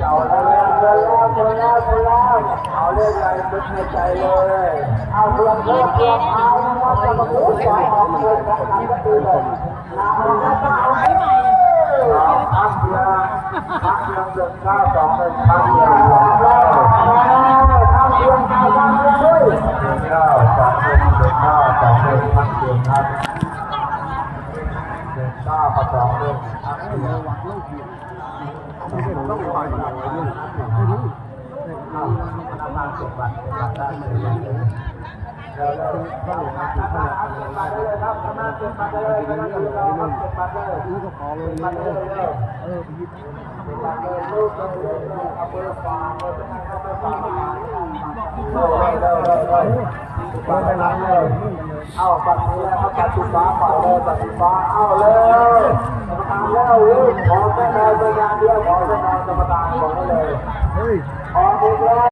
เอาเรื่องอะไรมึงในใจเลยเอาเรื่องเอาว่าจะมาพูดจาออกเงินของนักตีเลยพักเดียวเดือนข้าว2เป็นพักเดียวข้าวเดือนข้าวบ้านด้วยข้าว2เป็นเดือนข้าว2เป็นพักเดือนครับเดือนข้าวประกอบด้วยพักเดียวต้องคอยดูมาเก็บบัตรได้เลยเราต้องมาเก็บบัตรเลยครับมาเก็บบัตรเลยเราเก็บบัตรเลยนี่ก็ขอเลยบัตรเลยบัตรเลยลูกเลยเอาไปฝากเลยเอาไปฝากไปรับเลยเอาบัตรนี้แล้วบัตรสีฟ้าฝากเลยบัตรสีฟ้าเอาเลยทำแล้วขอแค่นายเป็นงานเดียวขอแค่นายกรรมการขอเลยขอทุก